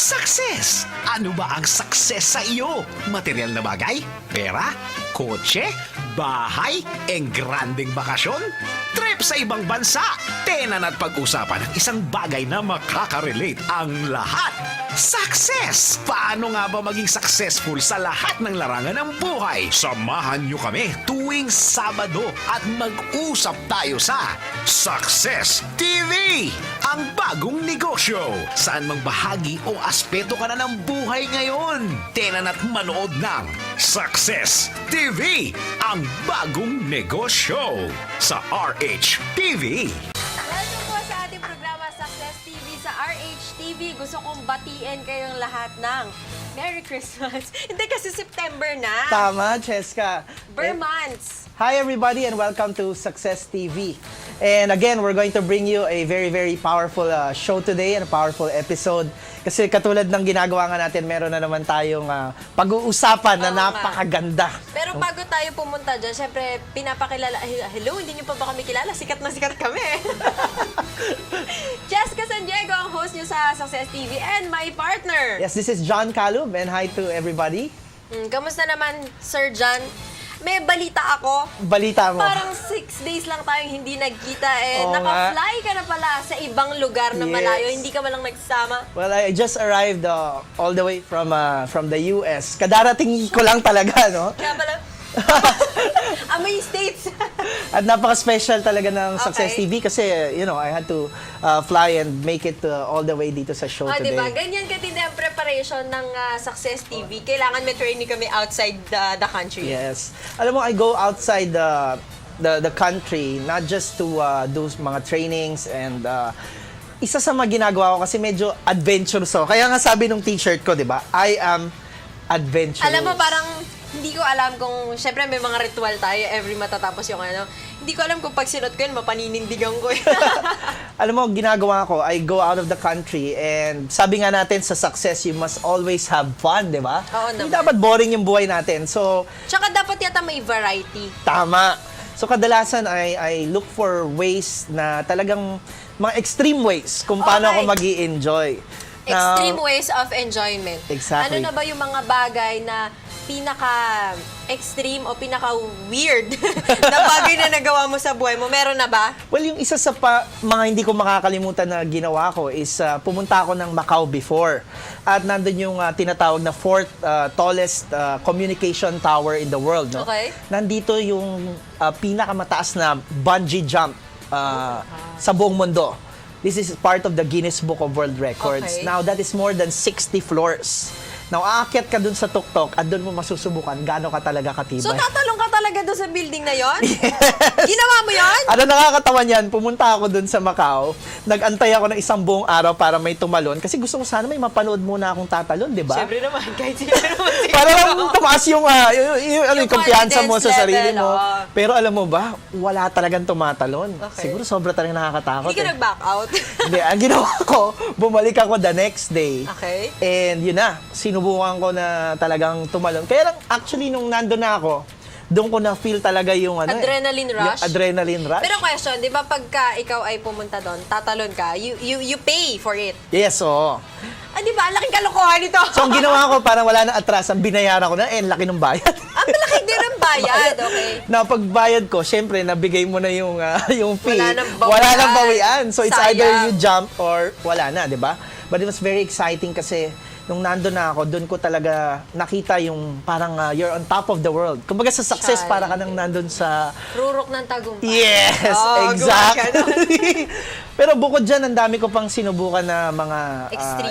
Success! Ano ba ang success sa iyo? Material na bagay? Pera? Kotse? Bahay? Engranding bakasyon? Trip sa ibang bansa? Tenan at pag-usapan ng isang bagay na makaka-relate ang lahat. Success! Paano nga ba maging successful sa lahat ng larangan ng buhay? Samahan niyo kami tuwing Sabado at mag-usap tayo sa Success TV! Ang bagong negosyo. Saan mang bahagi o aspeto ka na ng buhay ngayon? Tenan at manood ng Success TV! Ang bagong negosyo sa RHTV. Welcome po sa ating programa Success TV sa RHTV. Gusto kong batiin kayong lahat ng Merry Christmas. Hindi kasi September na. Tama, Cheska. Months. Hi everybody and welcome to Success TV. And again, we're going to bring you a very, very powerful show today and a powerful episode. Kasi katulad ng ginagawa nga natin, meron na naman tayong pag-uusapan na napakaganda. Pero bago tayo pumunta dyan, syempre, pinapakilala. Hello, hindi niyo pa ba kami kilala? Sikat na sikat kami. Jessica San Diego, ang host niyo sa Success TV, and my partner. Yes, this is John Calub and hi to everybody. Kamusta naman, Sir John? May balita ako. Balita mo. Parang 6 days lang tayong hindi nagkita Oo naka-fly ka na pala sa ibang lugar na Yes. malayo. Hindi ka malang nagsama. Well, I just arrived all the way from the US. Kadarating ko lang talaga, no? Kaya pala, amoy States. At napaka-special talaga ng Success Okay. TV kasi, you know, I had to fly and make it all the way dito sa show today. Diba? Ganyan katindi ang preparation ng Success TV. Kailangan may training kami outside the country. Yes. Alam mo, I go outside the country not just to do mga trainings and isa sa mga ginagawa ko kasi medyo adventurous ako. Kaya nga sabi nung t-shirt ko, di ba? I am adventurous. Alam mo, parang hindi ko alam kung, syempre may mga ritual tayo every matatapos yung ano. Hindi ko alam kung pag sinot ko yun, mapaninindigan ko yun. Alam mo, ginagawa ko, I go out of the country and sabi nga natin sa success, you must always have fun, di ba? Oo Hindi naman. dapat boring yung buhay natin. So, Tsaka dapat yata may variety. tama. So kadalasan I look for ways na talagang mga extreme ways kung paano Okay. ako mag-i-enjoy. Extreme ways of enjoyment. Exactly. Ano na ba yung mga bagay na pinaka-extreme o pinaka-weird na bagay na nagawa mo sa buhay mo? Meron na ba? Well, yung isa sa mga hindi ko makakalimutan na ginawa ko is pumunta ako ng Macau before. At nandun yung tinatawag na fourth tallest communication tower in the world. No? Okay. Nandito yung pinakamataas na bungee jump sa buong mundo. This is part of the Guinness Book of World Records. Okay. Now, that is more than 60 floors. Now, aakyat ka dun sa tuktok at dun mo masusubukan gaano ka talaga katibay. So, tatalong ka talaga doon sa building na yon? Ginawa mo yon? Ano nakakatawa niyan, pumunta ako dun sa Macau, nag-antay ako ng isang buong araw para may tumalon kasi gusto ko sana may mapanood muna akong tatalon, di ba? Siyempre naman, kahit sino naman siguro. Para lang tumaas yung, yung kumpiyansa mo sa confidence sarili level, mo. oo. Pero alam mo ba, wala talagang tumatalon. Okay. Siguro sobra talagang nakakatakot. Hindi ka nag-back out. Hindi, ang ginawa ko, bumalik ako the next day. Okay. And yun na, sinubukan ko na talagang tumalon. Kaya lang, actually, nung nandun na ako, doon ko na-feel talaga yung ano Adrenaline rush? Yung adrenaline rush. Pero question, di ba pagka ikaw ay pumunta doon, tatalon ka, you pay for it. Yes, oo. Ah, di ba? Ang laking kalokohan ito. So, ang ginawa ko, parang wala nang atrasan, binayaran ko na, laki ng bayad. Ang malaki din ang bayad, okay. Na pagbayad ko, syempre, nabigay mo na yung, yung fee. Wala nang bawian. Wala nang bawian. So, it's Sayang. either you jump or wala na, di ba? But it was very exciting kasi nung nandun na ako, doon ko talaga nakita yung parang you're on top of the world. Kumbaga sa success, Chai. para ka nang nandun sa... Rurok ng tagumpay. Yes, Oh, exactly. Pero bukod dyan, ang dami ko pang sinubukan na mga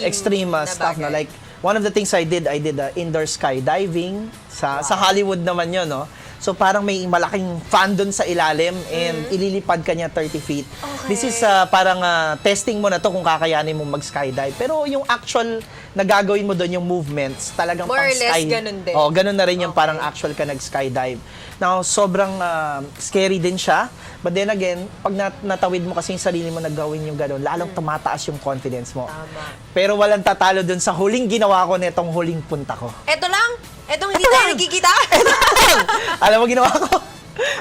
extreme na stuff na bagay. like, one of the things I did indoor skydiving. Sa Hollywood naman yun, no? So parang may malaking fan doon sa ilalim and ililipad ka niya 30 feet. Okay. This is parang testing mo na to kung kakayanin mo mag-skydive. Pero yung actual na gagawin mo doon, yung movements, talagang More or pang less sky. ganun din. Oh, ganun na rin yung Okay. parang actual ka nag-skydive. Now, sobrang scary din siya. But then again, pag natawid mo kasi yung sarili mo na gawin yung gano'n, lalong tumataas yung confidence mo. Tama. Pero walang tatalo dun sa huling ginawa ko netong huling punta ko. Eto lang. Etong hindi tayo nagkikita. Alam mo ginawa ko?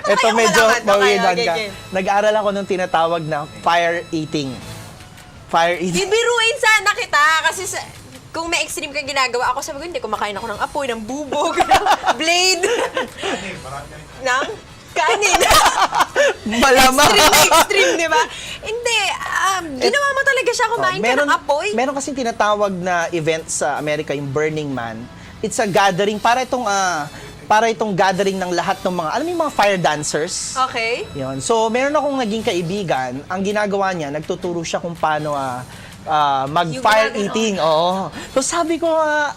Ito Okay, medyo okay, mawidan okay, ka. okay. Nag-aaral ako nung tinatawag na fire eating. Fire eating. Bibiruin sana kita kasi kung may extreme ka ginagawa, ako sabi ko, hindi, kumakain ako ng apoy, ng bubog, ng blade. ng kanin. Malamang. Extreme, di ba? Hindi, ginawa mo talaga siya, kumain ka ng apoy. Meron kasing tinatawag na event sa Amerika, yung Burning Man. It's a gathering, para itong gathering ng lahat ng mga, alam mo yung mga fire dancers? Okay. Yun. So, meron akong naging kaibigan, ang ginagawa niya, nagtuturo siya kung paano mag-fire eating. Oo. So, sabi ko,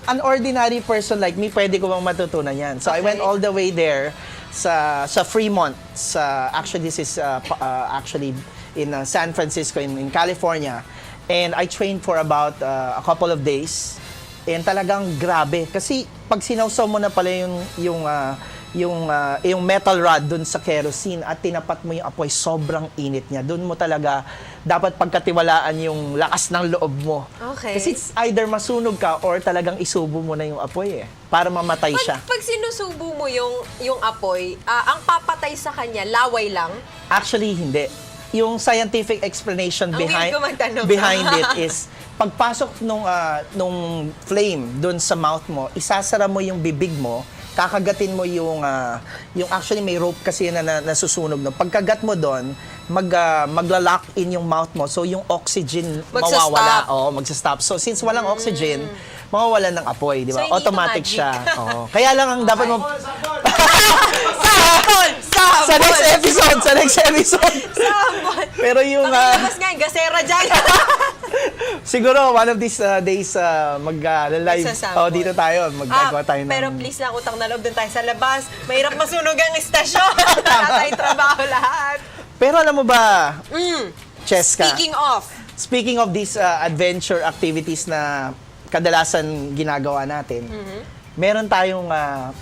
an ordinary person like me, pwede ko bang matutunan yan? So, I went all the way there sa Fremont. Actually, this is actually in San Francisco, in California. And I trained for about a couple of days. And talagang grabe. Kasi pag sinawsaw mo na pala yung metal rod dun sa kerosene at tinapat mo yung apoy, sobrang init niya. Dun mo talaga dapat pagkatiwalaan yung lakas ng loob mo. Okay. Kasi it's either masunog ka or talagang isubo mo na yung apoy para mamatay siya. Pag sinusubo mo yung apoy, ang papatay sa kanya, laway lang? Actually, hindi. Yung scientific explanation Ang weird ko magtanong. behind it is, pagpasok nung flame dun sa mouth mo, isasara mo yung bibig mo, kakagatin mo yung actually may rope kasi na nasusunog. No? Pagkagat mo doon, magla-lock in yung mouth mo. So yung oxygen mawawala. Oo, magsa-stop. So since walang oxygen, mawawalan ng apoy, di ba? So, hindi automatic ito magic. siya. Oo. Kaya lang ang dapat mo Sabon! sa next episode. Sabon! Pero yung Pakilabas nga yung gasera dyan. siguro one of these days mag-live. Magsasabon. Dito tayo, magagawa tayo ng Pero please lang, utang na loob dun tayo sa labas. Mahirap masunog ang istasyon. Wala tayong trabaho lahat. Pero alam mo ba, Cheska, Speaking of these adventure activities na kadalasan ginagawa natin, meron tayong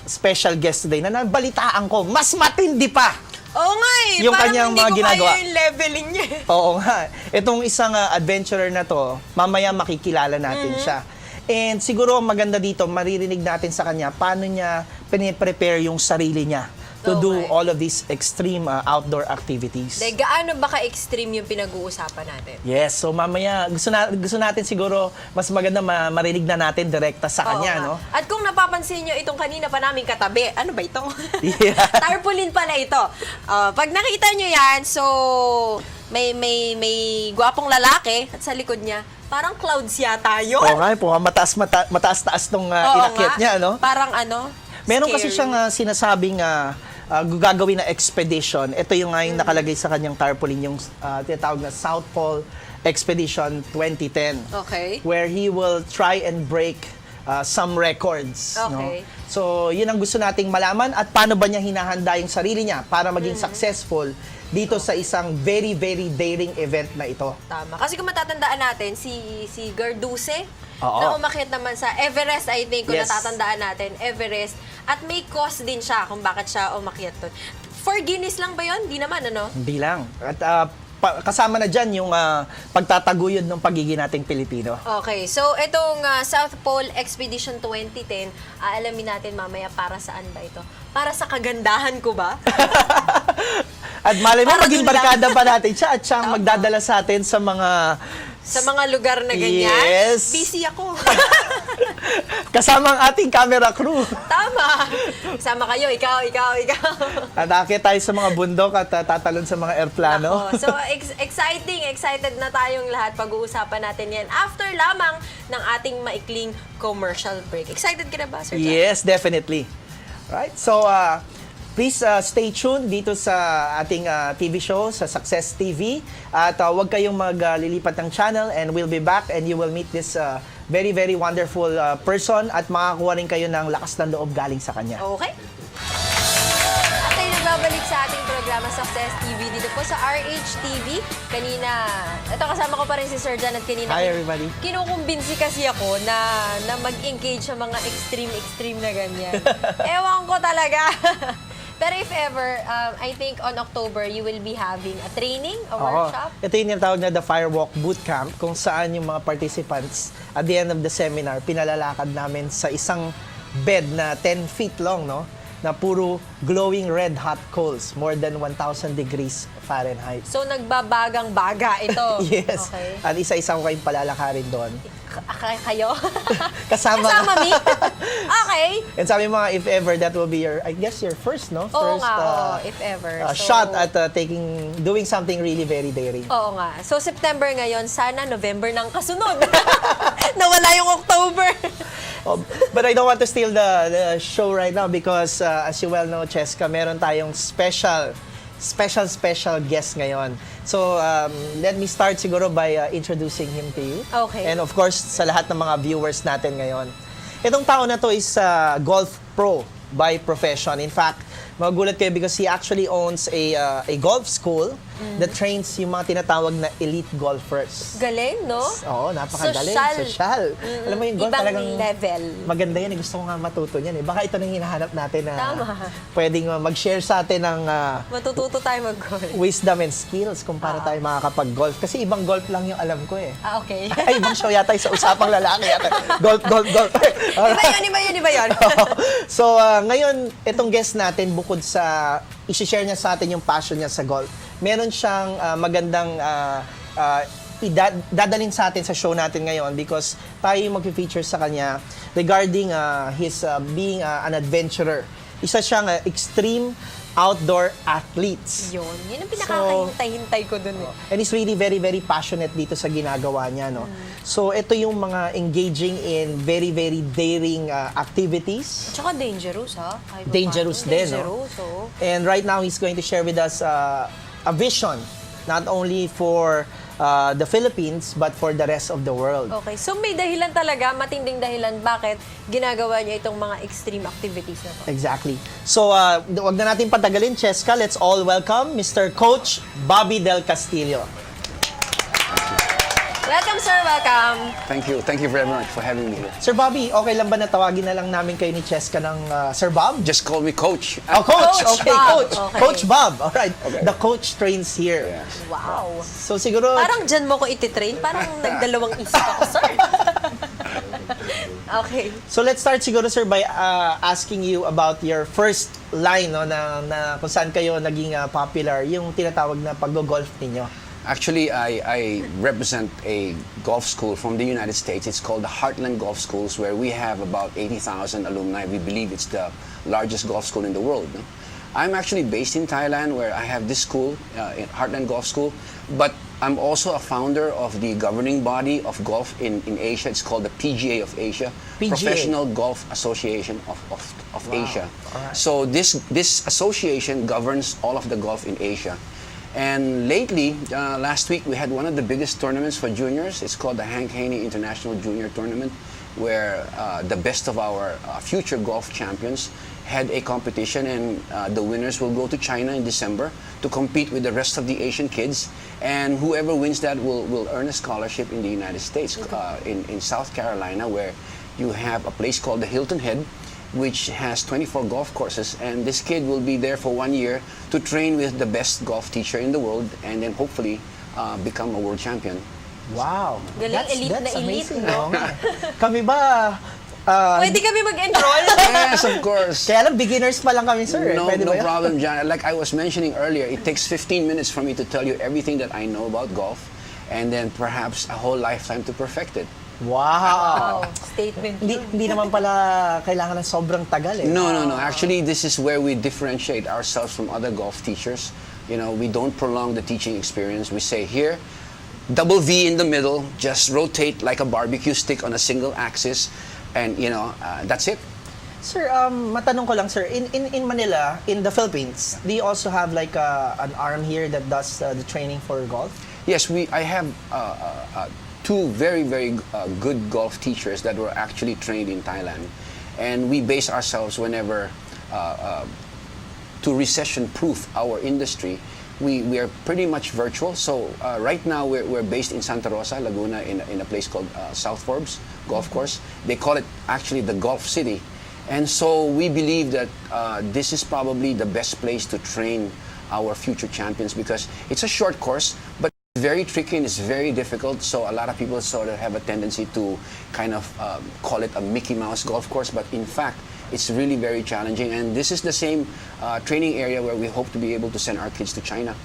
special guest today na nabalitaan ko, mas matindi pa. Oo nga Yung parang kanyang hindi mga ko ginagawa. kaya yung leveling niya. Oo nga. Itong isang adventurer na to, mamaya makikilala natin siya. And siguro ang maganda dito, maririnig natin sa kanya paano niya piniprepare yung sarili niya to do all of these extreme outdoor activities. Gaano ba ka-extreme yung pinag-uusapan natin? Yes, so mamaya gusto natin siguro mas maganda marinig na natin direkta sa kanya, nga. no? At kung napapansin nyo itong kanina pa namin katabi, ano ba ito? Yeah. Tarpaulin pala ito. Pag nakita nyo yan, so may gwapong lalaki at sa likod niya, parang clouds yata yun. Oo nga, po, mataas-taas nung inakyat niya, no? Parang Meron scary. kasi siyang sinasabing gagawin na expedition. Ito yung nakalagay sa kanyang tarpaulin, yung tinatawag na South Pole Expedition 2010. Okay. Where he will try and break some records. Okay. No? So, yun ang gusto nating malaman at paano ba niya hinahanda yung sarili niya para maging successful dito sa isang very, very daring event na ito. Tama. Kasi kung matatandaan natin, si Garduce, Oo. na umakyat naman sa Everest, I think, kung Yes. natatandaan natin, Everest. At may cause din siya kung bakit siya umakyat doon. For Guinness lang ba yun? Di naman, ano? Hindi lang. At kasama na dyan yung pagtataguyod ng pagiging nating Pilipino. Okay, so itong South Pole Expedition 2010, aalamin natin mamaya para saan ba ito? Para sa kagandahan ko ba? At malay mo, Para maging dun lang. barkada pa natin siya at siyang magdadala sa atin sa mga Sa mga lugar na ganyan? Yes. Busy ako. kasama ang ating camera crew. Tama. Sama kayo, ikaw. At aakyat tayo sa mga bundok at tatalon sa mga airplano. So, excited na tayong lahat. Pag-uusapan natin yan after lamang ng ating maikling commercial break. Excited ka na ba, Sir John? Yes, definitely. Right? So, please stay tuned dito sa ating TV show, sa Success TV. At huwag kayong maglilipat ng channel and we'll be back and you will meet this very, very wonderful person at makakuha rin kayo ng lakas ng loob galing sa kanya. Okay. At tayo nagbabalik sa ating programa Success TV dito po sa RHTV. Kanina, ito kasama ko pa rin si Sir John at kanina. Hi, everybody. Kinukumbinsi kasi ako na mag-engage sa mga extreme na ganyan. Ewan ko talaga. Pero if ever, I think on October, you will be having a training, a workshop. Ito yung tinatawag na the Firewalk Bootcamp kung saan yung mga participants at the end of the seminar, pinalalakad namin sa isang bed na 10 feet long, no? na puro glowing red hot coals, more than 1,000 degrees Fahrenheit. So, nagbabagang-baga ito. Yes. Okay. At isa-isa ko kayong palalakarin doon. Kayo? Kasama. Kasama me? Okay. And sabi mga, if ever, that will be your, I guess, your first, no? Oo First nga, oo, if ever. shot at doing something really very daring. Oo nga. So, September ngayon, sana November ng kasunod. Nawala yung October. Oh, but I don't want to steal the show right now because as you well know, Cheska, meron tayong special guest ngayon. So, let me start siguro by introducing him to you. Okay. And of course, sa lahat ng mga viewers natin ngayon. Itong tao na to is golf pro by profession. In fact, magugulat kayo because he actually owns a golf school that trains yung mga tinatawag na elite golfers. Galing, no? Oo, napakagaling. Social. Alam mo yung golf Ibang talagang level. maganda yan. Gusto ko nga matuto yan. Baka ito na yung hinahanap natin na Tama. pwedeng mag-share sa atin ng Matututo tayo mag-golf. wisdom and skills kung paano tayo makakapag-golf. Kasi ibang golf lang yung alam ko eh. Ah, okay. Ay, ibang show yata yung sa usapang lalaki yata. Golf. Iba yun. So, ngayon, itong guest natin, bukod sa isi-share niya sa atin yung passion niya sa golf, meron siyang magandang dadalhin sa atin sa show natin ngayon because tayo yung mag-feature sa kanya regarding his being an adventurer. Isa siyang extreme outdoor athletes. Yun ang pinakakahintay-hintay ko dun eh. And he's really very, very passionate dito sa ginagawa niya, no? So, ito yung mga engaging in very, very daring activities. Tsaka dangerous, ha? Kahit Dangerous paano. din, Dangerous, no? oh. And right now, he's going to share with us a vision, not only for the Philippines, but for the rest of the world. Okay, so may dahilan talaga, matinding dahilan bakit ginagawa niya itong mga extreme activities na to. Exactly. So, wag na natin patagalin, Cheska. Let's all welcome Mr. Coach Bobby Del Castillo. Welcome, sir. Welcome. Thank you. Thank you very much for having me here. Sir Bobby, okay lang ba na tawagin na lang namin kayo ni Cheska ng Sir Bob? Just call me Coach. Oh, Coach! Coach Okay, Bob. Coach. Okay. Coach Bob. All right. Okay. The coach trains here. Yes. Wow. So, siguro... Parang dyan mo ko ititrain. Parang nagdalawang isip ako, sir. Okay. So let's start siguro sir by asking you about your first line no na kung saan kayo naging popular yung tinatawag na pag-golf ninyo. Actually, I represent a golf school from the United States. It's called the Heartland Golf Schools, where we have about 80,000 alumni. We believe it's the largest golf school in the world. No? I'm actually based in Thailand, where I have this school, in Heartland Golf School, but I'm also a founder of the governing body of golf in Asia. It's called the PGA of Asia, PGA. Professional Golf Association of Wow. Asia. Alright. So this association governs all of the golf in Asia. And lately, last week, we had one of the biggest tournaments for juniors. It's called the Hank Haney International Junior Tournament, where the best of our future golf champions had a competition, and the winners will go to China in December to compete with the rest of the Asian kids. And whoever wins that will earn a scholarship in the United States, in South Carolina, where you have a place called the Hilton Head, which has 24 golf courses, and this kid will be there for 1 year to train with the best golf teacher in the world, and then hopefully become a world champion. Wow. Galing, elite na elite, amazing, no? Kami ba Pwede kami mag-enroll? Yes, of course. kaya lang beginners pa lang kami sir. No, Pwede no ba yun? problem, John. Like I was mentioning earlier, it takes 15 minutes for me to tell you everything that I know about golf, and then perhaps a whole lifetime to perfect it. Wow. Wow, statement Hindi, yun. hindi naman pala kailangan ng sobrang tagal eh. No. Actually, this is where we differentiate ourselves from other golf teachers. You know, we don't prolong the teaching experience. We say here, double V in the middle, just rotate like a barbecue stick on a single axis, and you know, that's it. Sir, matanong ko lang sir, in Manila, in the Philippines, do you also have like an arm here that does the training for golf? Yes, I have two very good golf teachers that were actually trained in Thailand, and we base ourselves whenever to recession-proof our industry. We are pretty much virtual. So right now we're based in Santa Rosa, Laguna, in a place called South Forbes Golf Course. They call it actually the Golf City, and so we believe that this is probably the best place to train our future champions because it's a short course, but very tricky and it's very difficult, so a lot of people sort of have a tendency to kind of call it a Mickey Mouse golf course, but in fact it's really very challenging. And this is the same training area where we hope to be able to send our kids to China.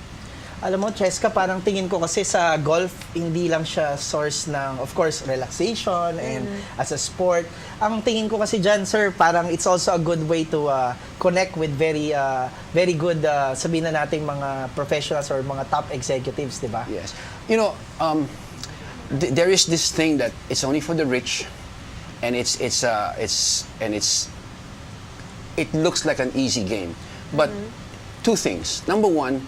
Alam mo, Cheska, parang tingin ko kasi sa golf, hindi lang siya source ng, of course, relaxation and as a sport. Ang tingin ko kasi dyan, sir, parang it's also a good way to connect with very good, sabihin na nating mga professionals or mga top executives, di ba? Yes. You know, there is this thing that it's only for the rich, and it looks like an easy game. But two things. Number one,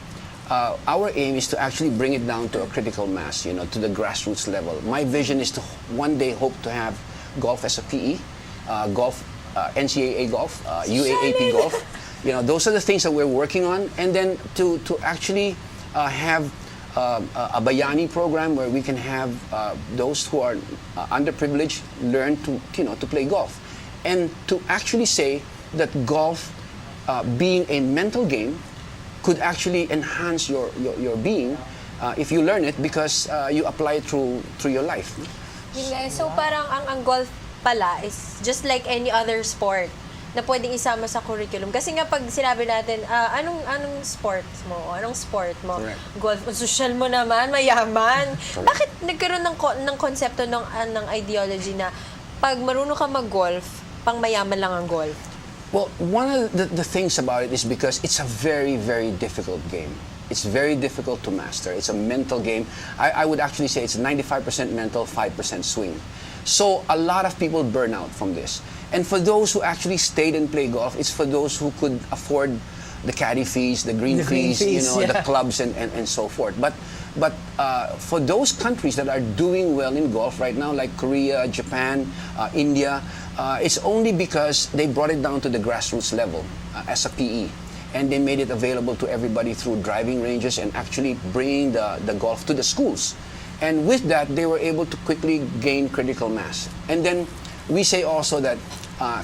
our aim is to actually bring it down to a critical mass, you know, to the grassroots level. My vision is to one day hope to have golf as a PE, golf, NCAA golf, UAAP golf. You know, those are the things that we're working on. And then to actually have a Bayani program where we can have those who are underprivileged learn to, you know, to play golf. And to actually say that golf, being a mental game, could actually enhance your being if you learn it because you apply it through your life. So parang ang golf pala is just like any other sport na pwedeng isama sa curriculum. Kasi nga pag sinabi natin, anong sports mo? Anong sport mo? Correct. Golf. Social mo naman, mayaman. Correct. Bakit nagkaroon ng konsepto ng ideology na pag marunong ka mag-golf, pang mayaman lang ang golf? Well, one of the things about it is because it's a very, very difficult game. It's very difficult to master. It's a mental game. I would actually say it's 95% mental, 5% swing. So a lot of people burn out from this. And for those who actually stayed and played golf, it's for those who could afford the caddy fees, the green fees, you know, the clubs and so forth. But for those countries that are doing well in golf right now, like Korea, Japan, India, it's only because they brought it down to the grassroots level as a PE. And they made it available to everybody through driving ranges and actually bringing the golf to the schools. And with that, they were able to quickly gain critical mass. And then we say also that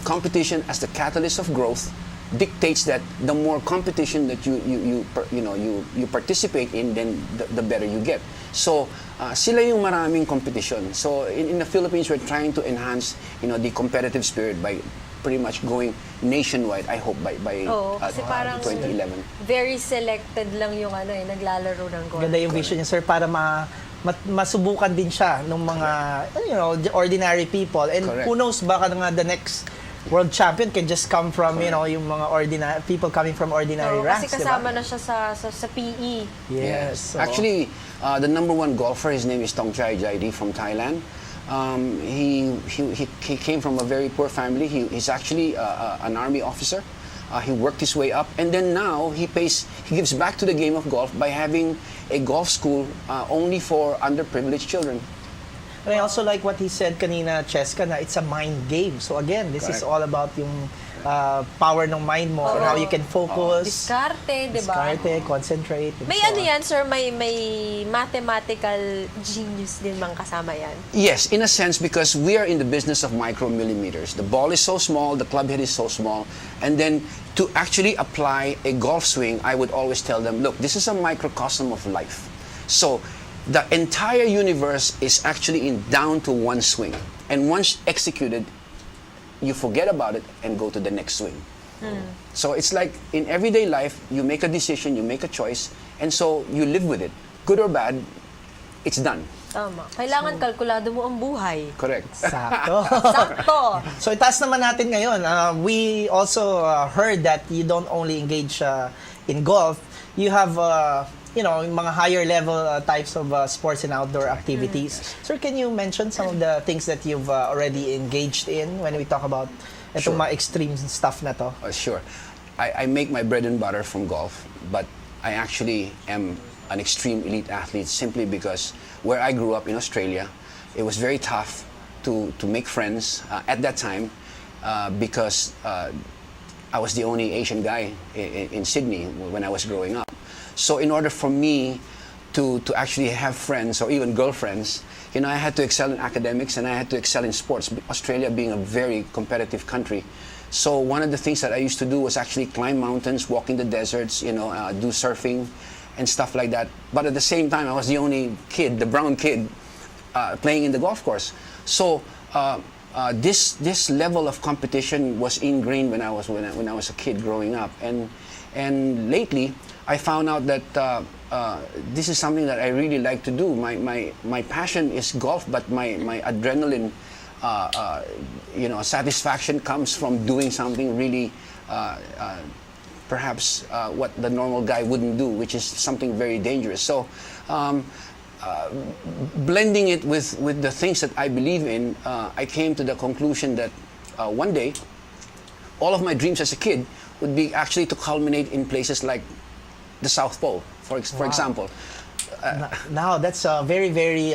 competition as the catalyst of growth dictates that the more competition that you participate in, then the better you get. So sila yung maraming competition. So in the Philippines, we're trying to enhance, you know, the competitive spirit by pretty much going nationwide. I hope by kasi parang 2011. very selected lang yung naglalaro ng golf. Ganda yung vision niya, sir, para masubukan din siya ng mga, you know, ordinary people. And Correct. who knows, baka nga the next world champion can just come from, you know, yung mga ordinary people coming from ordinary ranks, Kasi kasama na siya sa PE. Yes. So, Actually, the number one golfer, his name is Tongchai Jaidi from Thailand. He came from a very poor family. He's actually an army officer. He worked his way up, and then now he gives back to the game of golf by having a golf school only for underprivileged children. and I also like what he said kanina, Cheska, na it's a mind game. So again, this is Correct. all about yung power ng mind mo and how you can focus, Diskarte, di ba? diskarte, concentrate. and May so ano on. yan, sir? May mathematical genius din bang kasama yan? Yes, in a sense, because we are in the business of micromillimeters. The ball is so small, the club head is so small, and then to actually apply a golf swing, I would always tell them, look, this is a microcosm of life. So the entire universe is actually down to one swing. And once executed, you forget about it and go to the next swing. So it's like in everyday life, you make a decision, you make a choice, and so you live with it. Good or bad, it's done. Tama. Kailangan kalkulado mo ang buhay. Correct. Sakto. Sakto. So itaas naman natin ngayon. We also heard that you don't only engage in golf, you have you know, yung mga higher level types of sports and outdoor activities. Sir, can you mention some of the things that you've already engaged in when we talk about itong Sure. mga extreme stuff na to? Sure. I make my bread and butter from golf, but I actually am an extreme elite athlete simply because where I grew up in Australia, it was very tough to make friends at that time because I was the only Asian guy in Sydney when I was growing up. So in order for me to actually have friends or even girlfriends, you know, I had to excel in academics and I had to excel in sports. Australia being a very competitive country. So one of the things that I used to do was actually climb mountains, walk in the deserts, you know, do surfing and stuff like that. But at the same time, I was the only kid, the brown kid, playing in the golf course. So this level of competition was ingrained when I was a kid growing up, and lately I found out that this is something that I really like to do. My passion is golf, but my adrenaline, satisfaction comes from doing something really perhaps what the normal guy wouldn't do, which is something very dangerous. So blending it with the things that I believe in, I came to the conclusion that one day all of my dreams as a kid would be actually to culminate in places like the South Pole, for example. Now, that's very, very,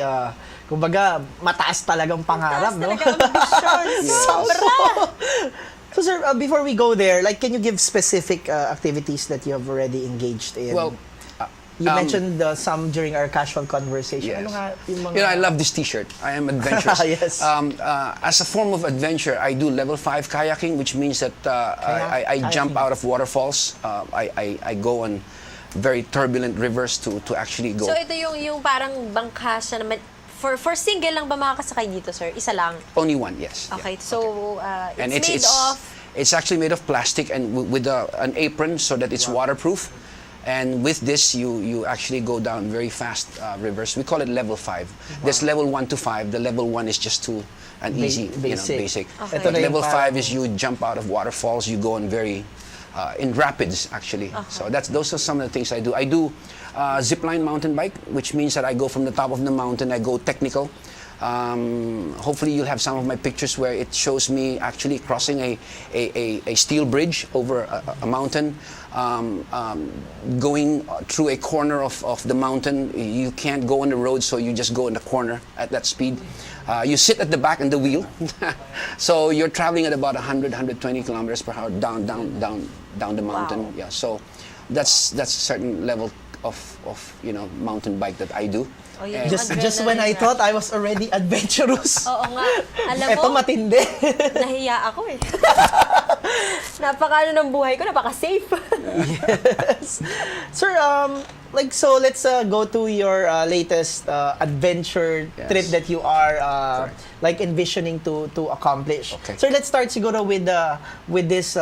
kumbaga, mataas talagang pangarap, no? Talaga ambisyon. Sobra! So, sir, before we go there, like, can you give specific activities that you have already engaged in? Well, you mentioned some during our casual conversation. yes. Ano nga yung mga... I love this T-shirt. I am adventurous. Yes. As a form of adventure, I do level 5 kayaking, which means that I jump out of waterfalls. I go on very turbulent rivers to actually go. So ito yung parang bangka siya naman. For single lang ba makakasakay dito, sir? Isa lang? Only one, yes. Okay, Yeah. so And it's made of... It's actually made of plastic and with an apron so that it's waterproof. And with this, you actually go down very fast rivers. We call it level 5. There's level 1 to 5. The level 1 is just too an easy, basic. Okay. Ito But na yung level parang- 5 is you jump out of waterfalls. You go on very in rapids actually. So those are some of the things I do. I do zipline mountain bike, which means that I go from the top of the mountain. I go technical. Hopefully you'll have some of my pictures where it shows me actually crossing a steel bridge over a mountain, going through a corner of the mountain. You can't go on the road, so you just go in the corner at that speed. You sit at the back in the wheel, so you're traveling at about 100-120 kilometers per hour down the mountain. Wow. Yeah, so that's a certain level of mountain bike that I do. Oh, yun, Just adrenaline when I rush. thought I was already adventurous. Oo nga. Alam Eto mo, matindi. nahiya ako eh. Napaka ng buhay ko, napaka-safe. Yes. Sir, so let's go to your latest adventure Yes. trip that you are Correct. like envisioning to accomplish. Okay. Sir, let's start siguro with this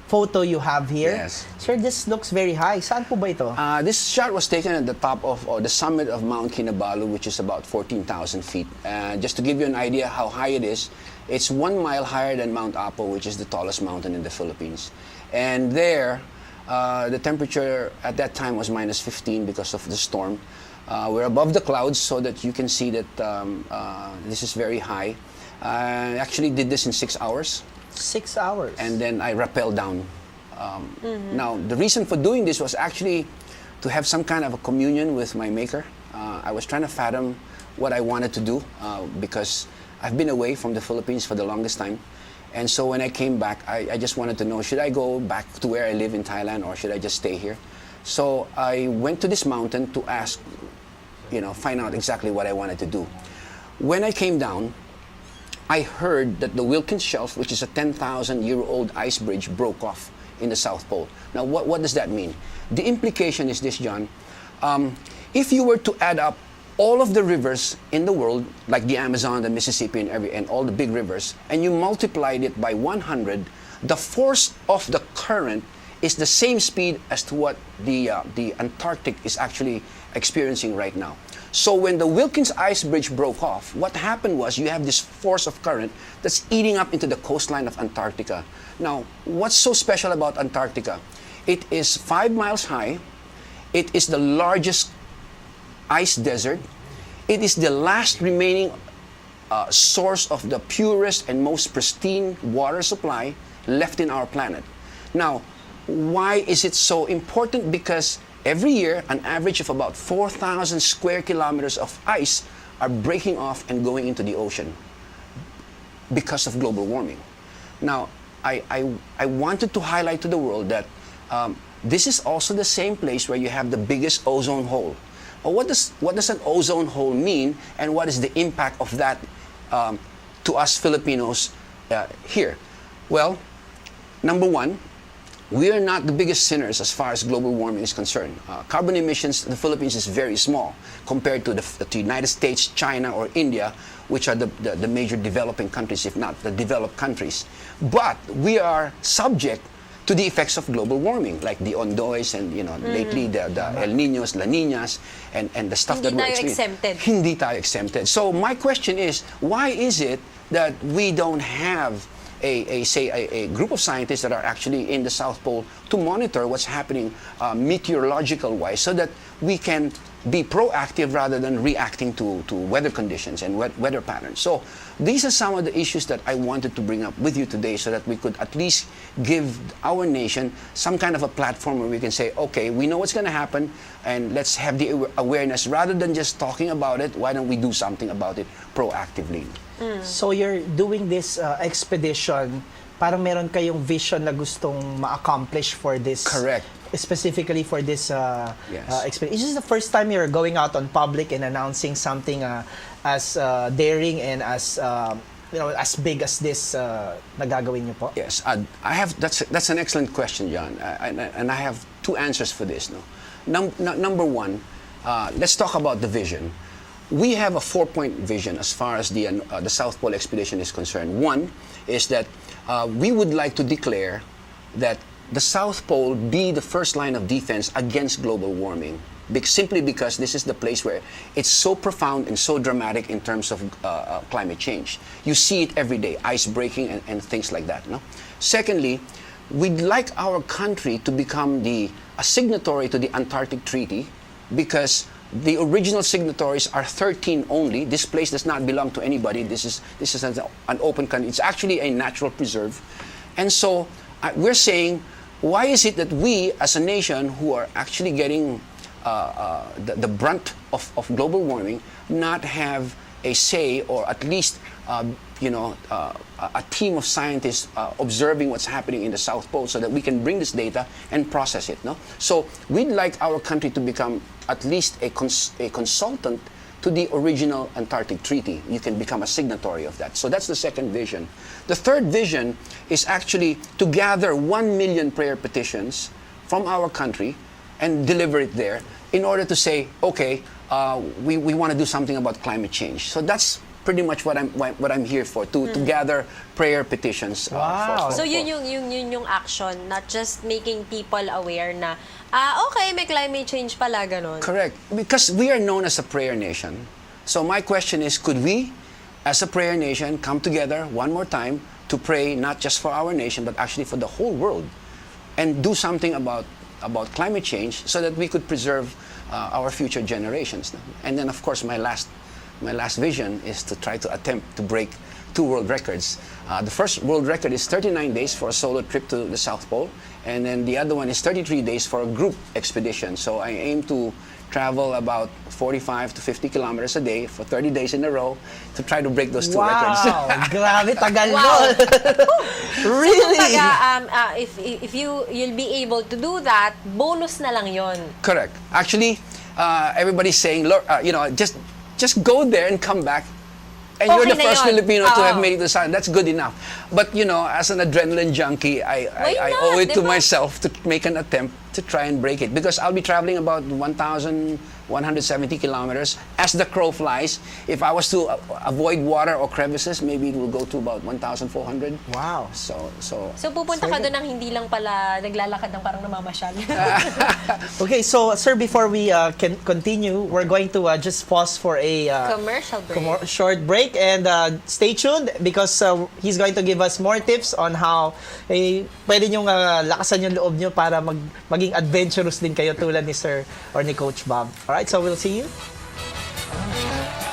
photo you have here. Yes. Sir, this looks very high. Saan po ba ito? This shot was taken at the top of the summit of Mount Kinabalu, which is about 14,000 feet. Just to give you an idea how high it is, it's 1 mile higher than Mount Apo, which is the tallest mountain in the Philippines. And there, the temperature at that time was minus 15 because of the storm. We're above the clouds so that you can see that this is very high. I actually did this in 6 hours. 6 hours. And then I rappelled down. Now, the reason for doing this was actually to have some kind of a communion with my maker. I was trying to fathom what I wanted to do because I've been away from the Philippines for the longest time. And so when I came back, I just wanted to know, should I go back to where I live in Thailand or should I just stay here? So I went to this mountain to ask, find out exactly what I wanted to do. When I came down, I heard that the Wilkins Shelf, which is a 10,000-year-old ice bridge, broke off in the South Pole. Now, what does that mean? The implication is this, John. If you were to add up all of the rivers in the world, like the Amazon, the Mississippi, and all the big rivers, and you multiplied it by 100, the force of the current is the same speed as to what the Antarctic is actually experiencing right now. So when the Wilkins Ice Bridge broke off, what happened was you have this force of current that's eating up into the coastline of Antarctica. Now, what's so special about Antarctica? It is 5 miles high. It is the largest ice desert. It is the last remaining source of the purest and most pristine water supply left in our planet. Now, why is it so important? Because every year, an average of about 4,000 square kilometers of ice are breaking off and going into the ocean because of global warming. Now, I wanted to highlight to the world that this is also the same place where you have the biggest ozone hole. What does an ozone hole mean, and what is the impact of that to us Filipinos here? Well, number one, we are not the biggest sinners as far as global warming is concerned. Carbon emissions, the Philippines is very small compared to the United States, China, or India, which are the major developing countries, if not the developed countries. But we are subject to the effects of global warming, like the ondoys and lately the El Niños, La Niñas, and the stuff Hindi that we're tayo experiencing. exempted. Hindi tayo exempted. So my question is, why is it that we don't have a group of scientists that are actually in the South Pole to monitor what's happening meteorological-wise, so that we can be proactive rather than reacting to weather conditions and weather patterns? So these are some of the issues that I wanted to bring up with you today, so that we could at least give our nation some kind of a platform where we can say, okay, we know what's going to happen, and let's have the awareness rather than just talking about it. Why don't we do something about it proactively? So you're doing this expedition, parang meron kayong vision na gustong ma-accomplish for this. Correct. Specifically for this Yes. expedition. Is this the first time you're going out on public and announcing something as daring and as as big as this na gagawin niyo po? Yes, I have. That's an excellent question, John, and I have two answers for this. Number one, let's talk about the vision. We have a 4-point vision as far as the South Pole expedition is concerned. One is that we would like to declare that the South Pole be the first line of defense against global warming, simply because this is the place where it's so profound and so dramatic in terms of climate change. You see it every day, ice breaking and things like that. No? Secondly, we'd like our country to become a signatory to the Antarctic Treaty, because the original signatories are 13 only. This place does not belong to anybody. This is an open country. It's actually a natural preserve. And so we're saying, why is it that we as a nation who are actually getting the brunt of global warming not have a say, or at least a team of scientists observing what's happening in the South Pole, so that we can bring this data and process it. No? So we'd like our country to become at least a consultant to the original Antarctic Treaty. You can become a signatory of that. So that's the second vision. The third vision is actually to gather 1 million prayer petitions from our country and deliver it there, in order to say, okay, we want to do something about climate change. So that's pretty much what I'm here for, to gather prayer petitions. Wow. So yun yung action, not just making people aware na, okay, may climate change pala, ganun. Correct. Because we are known as a prayer nation. So my question is, could we, as a prayer nation, come together one more time to pray not just for our nation, but actually for the whole world, and do something about climate change, so that we could preserve our future generations? And then, of course, my last vision is to try to attempt to break 2 world records. The first world record is 39 days for a solo trip to the South Pole, and then the other one is 33 days for a group expedition. So I aim to travel about 45 to 50 kilometers a day for 30 days in a row to try to break those 2 records. Wow! Grabe, tagal Wow. nun. Really? Kumbaga, if you'll be able to do that, bonus na lang yon. Correct. Actually, everybody's saying, just go there and come back, and you're Okay the na first yun. Filipino to have Oo. made it to sun. That's good enough. But as an adrenaline junkie, I not, owe it to diba? myself to make an attempt to try and break it, because I'll be traveling about 1,170 kilometers as the crow flies. If I was to avoid water or crevices, maybe it will go to about 1,400. Wow. So So pupunta ka doon ng hindi lang pala naglalakad ng parang namamasyal. Okay, so sir, before we can continue, we're going to just pause for a Commercial break. short break, and stay tuned, because he's going to give us more tips on how pwede nyong lakasan yung loob nyo para maging adventurous din kayo, tulad ni Sir or ni Coach Bob. Alright, so we'll see you.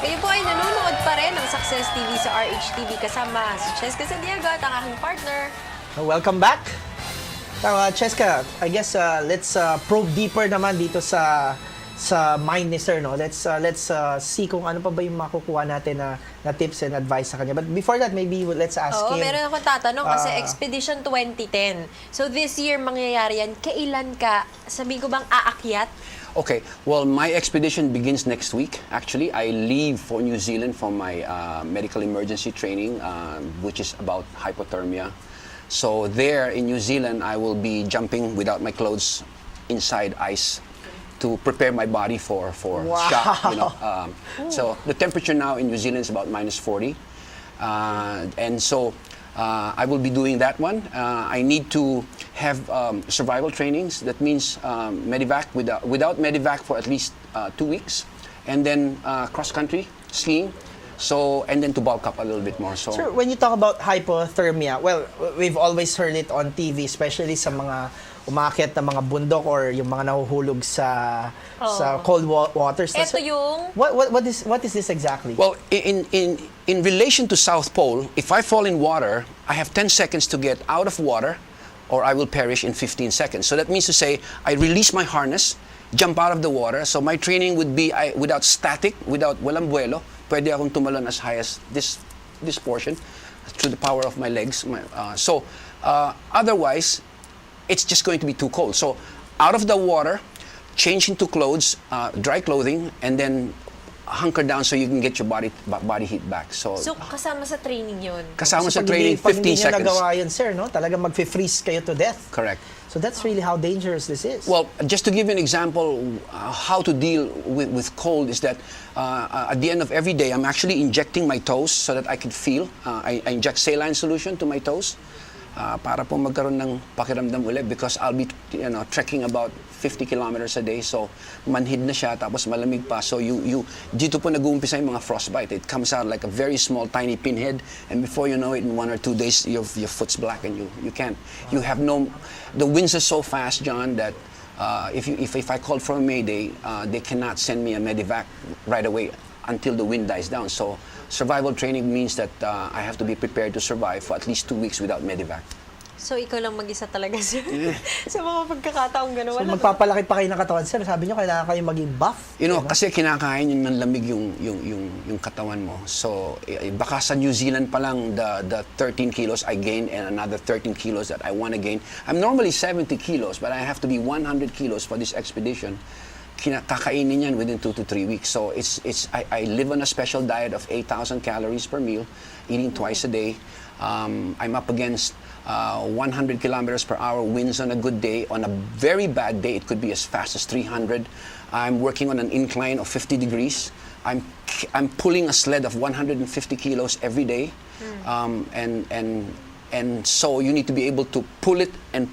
Kayo po ay nanonood pa rin ng Success TV sa RHTV, kasama si Cheska Santiago at ang aking partner. Welcome back. Cheska, I guess let's probe deeper naman dito sa mind ni Sir, no? Let's see kung ano pa ba yung makukuha natin na tips and advice sa kanya. But before that, maybe let's ask Oo, him. meron akong tatanong kasi Expedition 2010. So this year mangyayari yan. Kailan ka, sabihin ko bang aakyat? Okay, well, my expedition begins next week. Actually, I leave for New Zealand for my medical emergency training, which is about hypothermia. So there in New Zealand, I will be jumping without my clothes inside ice to prepare my body for shock. You know, so the temperature now in New Zealand is about -40, and so I will be doing that one. I need to have survival trainings. That means medevac without medevac for at least 2 weeks, and then cross country skiing. So, and then to bulk up a little bit more. So, Sir, when you talk about hypothermia, well, we've always heard it on TV, especially sa mga umakyat na mga bundok or yung mga nahuhulog sa cold waters. Ito yung... What is this exactly? well, in relation to South Pole, if I fall in water, I have 10 seconds to get out of water, or I will perish in 15 seconds. So that means to say, I release my harness, jump out of the water. So my training would be without static, without walang buelo. Pwede akong tumalon as high as this portion through the power of my legs. Otherwise, it's just going to be too cold. So out of the water, change into clothes, dry clothing, and then hunker down so you can get your body heat back. So kasama sa training yun. kasama sa Pag training, pag 15 hindi nyo seconds. nagawa yun, sir, no? Talagang magfe-freeze kayo to death. Correct. So that's really how dangerous this is. Well, just to give you an example, how to deal with cold is that at the end of every day, I'm actually injecting my toes so that I can feel. I inject saline solution to my toes para po magkaroon ng pakiramdam ulit because I'll be trekking about 50 kilometers a day. So manhid na siya tapos malamig pa. So dito po nag-uumpisa yung mga frostbite. It comes out like a very small tiny pinhead, and before you know it, in 1 or 2 days your foot's black and you can't. You have no. The winds are so fast, John, that if I called for a mayday, they cannot send me a medevac right away until the wind dies down. So survival training means that I have to be prepared to survive for at least 2 weeks without medevac. So, ikaw lang mag-isa talaga, sir. Sa mga pagkakataong gano'n. So magpapalaki pa kayo ng katawan, sir. Sabi nyo, kailangan kayo maging buff. You know, kasi kinakain yun ng lamig yung katawan mo. So, baka sa New Zealand pa lang, the 13 kilos I gained and another 13 kilos that I want to gain. I'm normally 70 kilos, but I have to be 100 kilos for this expedition. Kakainin yan within 2 to 3 weeks. So, I live on a special diet of 8,000 calories per meal, eating twice a day. I'm up against 100 kilometers per hour winds on a good day. On a very bad day, it could be as fast as 300. I'm working on an incline of 50 degrees. I'm pulling a sled of 150 kilos every day. And so you need to be able to pull it and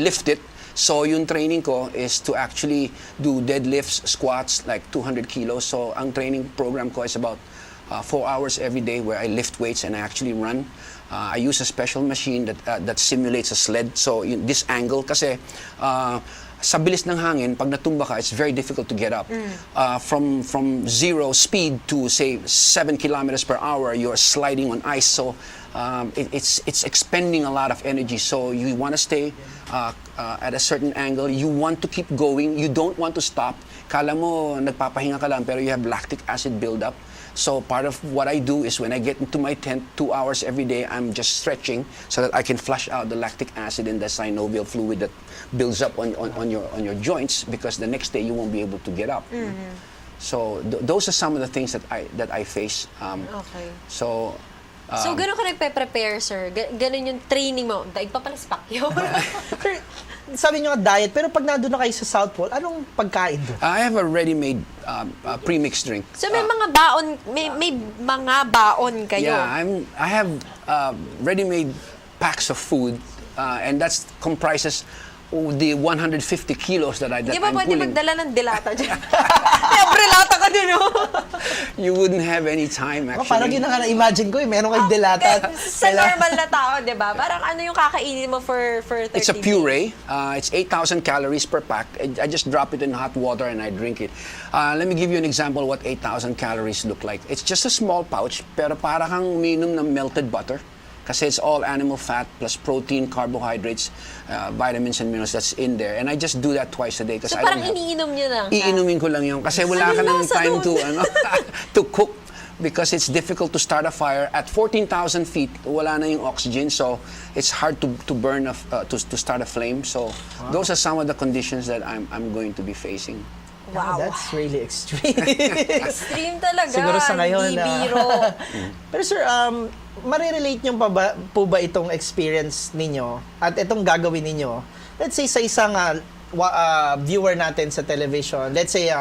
lift it. So yung training ko is to actually do deadlifts, squats, like 200 kilos. So ang training program ko is about 4 hours every day where I lift weights and I actually run. I use a special machine that simulates a sled. So this angle, kasi sa bilis ng hangin, pag natumba ka, it's very difficult to get up. From 0 speed to say 7 kilometers per hour, you're sliding on ice. So it's expending a lot of energy. So you want to stay at a certain angle. You want to keep going. You don't want to stop. Kala mo nagpapahinga ka lang pero you have lactic acid buildup. So part of what I do is when I get into my tent 2 hours every day, I'm just stretching so that I can flush out the lactic acid and the synovial fluid that builds up on your joints, because the next day you won't be able to get up. So those are some of the things that I face. Okay. So So, gano'n ka nagpe-prepare, sir? Gano'n yung training mo? Daig pa pala spakyo. Sir, sabi nyo nga diet, pero pag nandun na kayo sa South Pole, anong pagkain doon? I have a ready-made pre-mixed drink. So, may mga baon, may mga baon kayo? Yeah, I have ready-made packs of food, and that comprises the 150 kilos that I'm Di ba pwede pulling. magdala ng dilata dyan? Siyempre, lata ka din, no? You wouldn't have any time, Oh, actually. parang yun na nga na-imagine ko, meron kayong dilata. Sa normal na tao, di ba? Parang ano yung kakainin mo for 30 It's a days? puree. It's 8,000 calories per pack. I just drop it in hot water and I drink it. Let me give you an example what 8,000 calories look like. It's just a small pouch, pero para kang uminom ng melted butter. Kasi it's all animal fat plus protein, carbohydrates, vitamins and minerals that's in there. And I just do that twice a day. So, I parang don't have... iniinom nyo lang siya? Iinumin ko lang yun. Kasi wala ka Ano ng lasa time doon? to cook. Because it's difficult to start a fire. At 14,000 feet, wala na yung oxygen. So, it's hard to burn, to start a flame. So, those are some of the conditions that I'm going to be facing. Wow. That's really extreme. Extreme talaga. Siguro sa ngayon. Hindi biro. Pero sir, marirelate nyo po ba itong experience ninyo at itong gagawin ninyo? Let's say sa isang viewer natin sa television, let's say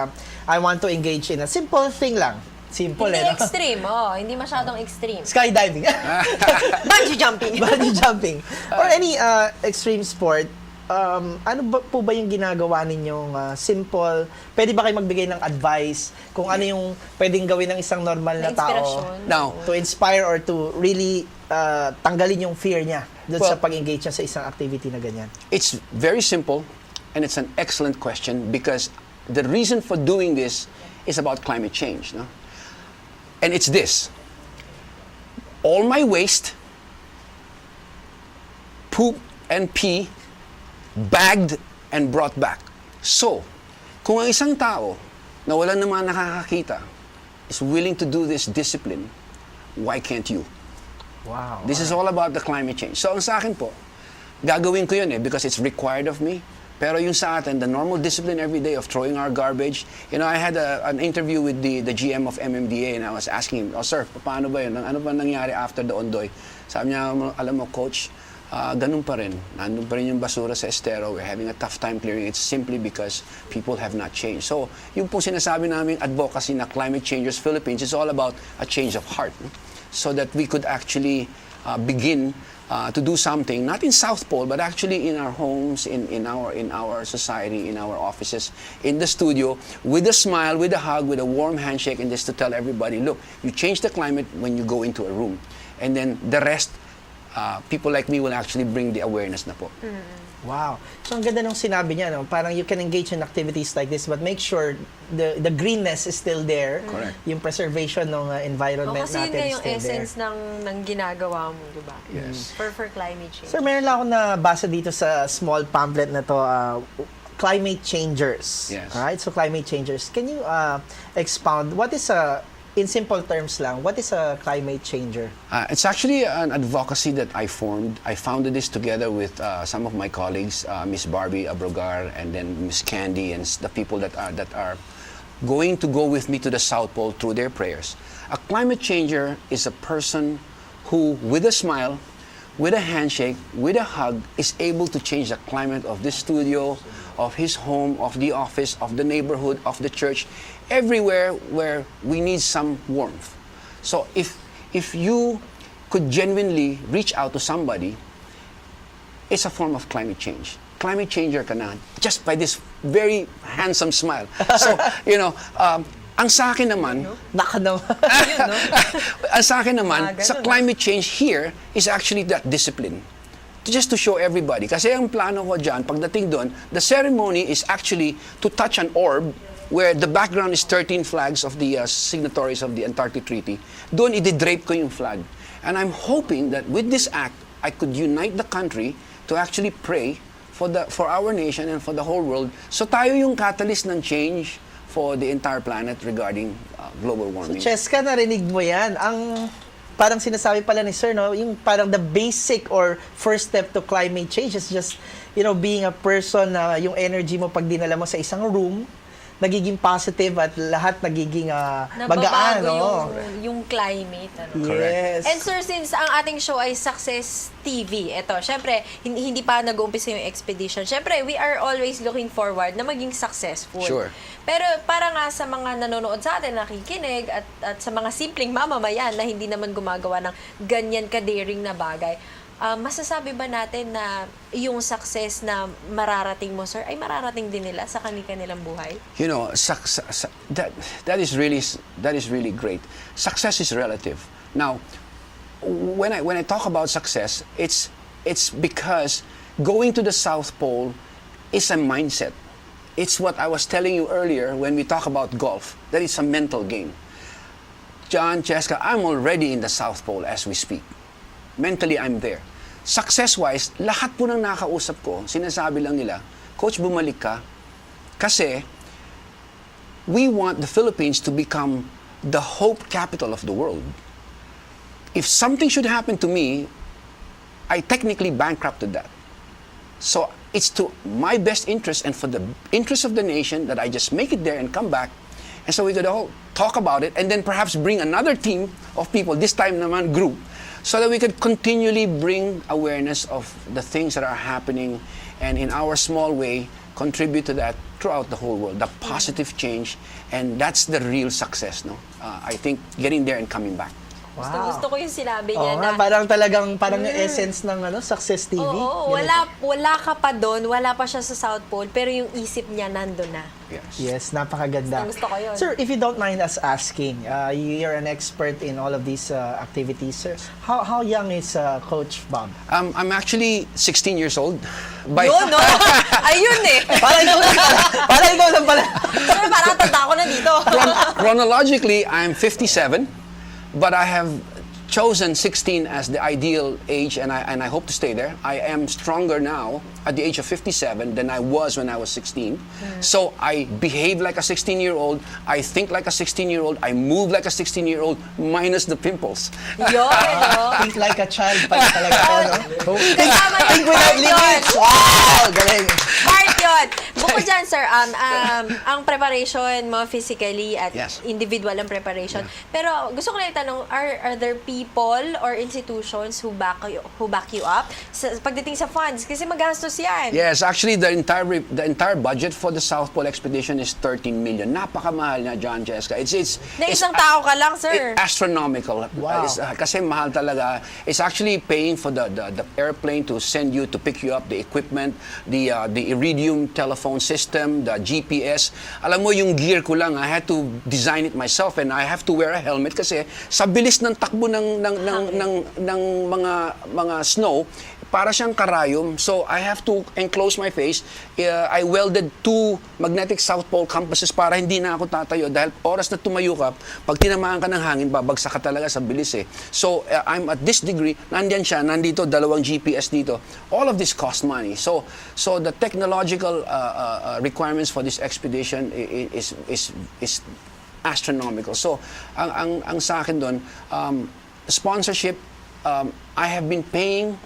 I want to engage in a simple thing lang. Simple Hindi no? extreme, hindi masyadong extreme. Skydiving. Bungee jumping. Bungee jumping. Or any extreme sport. Ano ba po ba yung ginagawa ninyong simple? Pwede ba kayo magbigay ng advice kung ano yung pwedeng gawin ng isang normal na tao Inspirasyon. Now, to inspire or to really tanggalin yung fear niya doon sa Well, pag-engage niya sa isang activity na ganyan? it's very simple, and it's an excellent question because the reason for doing this is about climate change. No? And it's this. All my waste, poop and pee, bagged and brought back. So, kung ang isang tao na wala naman nakakakita is willing to do this discipline, why can't you? Wow. This is all about the climate change. So, ang sa akin po, gagawin ko yun because it's required of me. Pero yung sa atin, the normal discipline every day of throwing our garbage. You know, I had an interview with the GM of MMDA and I was asking him, oh sir, paano ba yun? Ano ba nangyari after the Ondoy? Sabi niya, alam mo coach, ganun pa rin. Nandun pa rin yung basura sa estero. We're having a tough time clearing it simply because people have not changed. So, yung pong sinasabi namin advocacy na Climate Changers Philippines is all about a change of heart. No? So that we could actually begin to do something, not in South Pole, but actually in our homes, in our society, in our offices, in the studio, with a smile, with a hug, with a warm handshake, and just to tell everybody, look, you change the climate when you go into a room. And then the rest, people like me will actually bring the awareness na po. Wow. So, ang ganda nung sinabi niya, no? Parang you can engage in activities like this, but make sure the greenness is still there. Correct. Yung preservation ng environment Kasi yun natin nga is yung still essence there. ng ginagawa mo, di ba? Yes. For climate change. Sir, meron lang ako nabasa dito sa small pamphlet na to, Climate Changers. Yes. Alright, so Climate Changers. Can you expound, what is in simple terms lang, what is a climate changer? It's actually an advocacy that I formed. I founded this together with some of my colleagues, Miss Barbie Abrogar, and then Miss Candy, and the people that are going to go with me to the South Pole through their prayers. A climate changer is a person who, with a smile, with a handshake, with a hug, is able to change the climate of this studio, of his home, of the office, of the neighborhood, of the church, everywhere where we need some warmth. So if you could genuinely reach out to somebody, it's a form of climate change. Climate changer ka na just by this very handsome smile. So, you know, ang sa akin naman, ang sa akin naman, sa climate change here is actually that discipline. Just to show everybody. Kasi ang plano ko dyan, pagdating doon, the ceremony is actually to touch an orb where the background is 13 flags of the signatories of the Antarctic Treaty. Doon, i-drape ko yung flag. And I'm hoping that with this act, I could unite the country to actually pray for our nation and for the whole world. So tayo yung catalyst ng change for the entire planet regarding global warming. Cheska, narinig mo yan. Ang parang sinasabi pala ni Sir, no, yung parang the basic or first step to climate change is just, you know, being a person na yung energy mo pag dinala mo sa isang room, nagiging positive at lahat nagiging magaan, no? yung climate. Ano? Yes. And sir, since ang ating show ay Success TV, eto, syempre, hindi pa nag-uumpisa yung expedition. Syempre, we are always looking forward na maging successful. Sure. Pero para nga sa mga nanonood sa atin, nakikinig, at sa mga simpleng mamamayan na hindi naman gumagawa ng ganyan ka-daring na bagay, masasabi ba natin na yung success na mararating mo, sir, ay mararating din nila sa kanilang buhay? You know, that is really great. Success is relative. Now, when I talk about success, it's because going to the South Pole is a mindset. It's what I was telling you earlier when we talk about golf, that it's a mental game. John, Cheska, I'm already in the South Pole as we speak. Mentally, I'm there. Success-wise, lahat po ng nakausap ko, sinasabi lang nila, Coach, bumalik ka. Kasi, we want the Philippines to become the hope capital of the world. If something should happen to me, I technically bankrupted that. So, it's to my best interest and for the interest of the nation that I just make it there and come back. And so we could all talk about it and then perhaps bring another team of people, this time naman group, so that we could continually bring awareness of the things that are happening, and in our small way, contribute to that throughout the whole world, the positive change, and that's the real success, no? I think getting there and coming back. Gusto ko yung sinabi Oo niya nga, na parang yung essence ng Success TV. oo, wala ka pa doon, wala pa siya sa South Pole, pero yung isip niya nandun na. Yes, napakaganda. Gusto ko yun. Sir, if you don't mind us asking, you're an expert in all of these activities, sir. How young is Coach Bob? I'm actually 16 years old. By Yun, no? Ayun eh. Parang ikaw lang pala. Sir, parang tanda ko na dito. Chronologically, I'm 57. But I have chosen 16 as the ideal age, and I hope to stay there. I am stronger now at the age of 57 than I was when I was 16. So I behave like a 16-year-old, I think like a 16-year-old, I move like a 16-year-old, minus the pimples. Yun, no? Think like a child pala talaga. No? Kasama yung Think without part yun. limits. Wow! Galing. Part yun. Bukod dyan, sir, ang preparation mo physically at Yes. individual ang preparation. Pero gusto ko lang itanong, are there people or institutions who back you up pagdating sa funds? Kasi magastos yan. Yes, actually, the entire budget for the South Pole expedition is 13 million. Napakamahal na, John, Jessica. Na isang tao ka lang, sir. Astronomical. Wow. Kasi mahal talaga. It's actually paying for the airplane to send you, to pick you up, the equipment, the iridium telephone system, the GPS. Alam mo, yung gear ko lang, I had to design it myself, and I have to wear a helmet kasi sa bilis ng takbo ng mga snow, para siyang karayom. So I have to enclose my face. I welded 2 magnetic South Pole compasses para hindi na ako tatayo, dahil oras na tumayo ka, pag tinamaan ka ng hangin, babagsak ka talaga sa bilis eh. So I'm at this degree, nandyan siya, nandito, 2 GPS dito. All of this cost money. So the technological requirements for this expedition is astronomical. So ang sa akin doon, sponsorship, I have been paying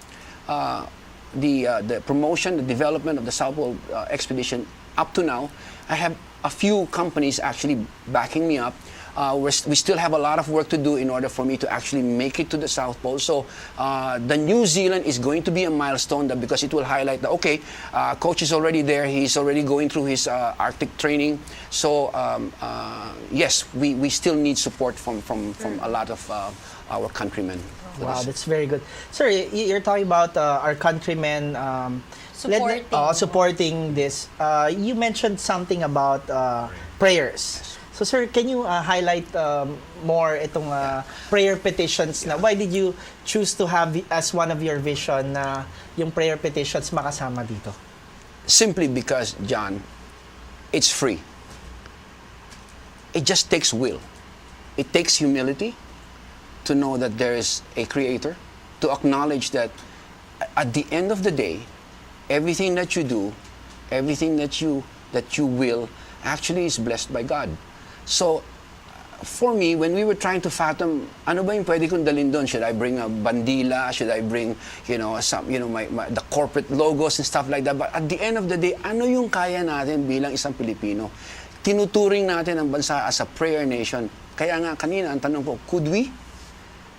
the promotion, the development of the South Pole expedition up to now. I have a few companies actually backing me up. We still have a lot of work to do in order for me to actually make it to the South Pole. So the New Zealand is going to be a milestone, because it will highlight that, okay, coach is already there, he's already going through his Arctic training. So yes, we still need support from a lot of our countrymen. Wow, that's very good. Sir, you're talking about our countrymen supporting this. You mentioned something about prayers. So sir, can you highlight more itong prayer petitions na why did you choose to have as one of your vision na yung prayer petitions makasama dito? Simply because, John, it's free. It just takes will. It takes humility to know that there is a creator, to acknowledge that at the end of the day, everything that you do, everything that you will, actually is blessed by God. So for me, when we were trying to fathom, ano ba yung pwede kong dalhin doon? Should I bring a bandila? Should I bring, the corporate logos and stuff like that? But at the end of the day, ano yung kaya natin bilang isang Pilipino? Tinuturing natin ang bansa as a prayer nation. Kaya nga kanina, ang tanong ko, could we,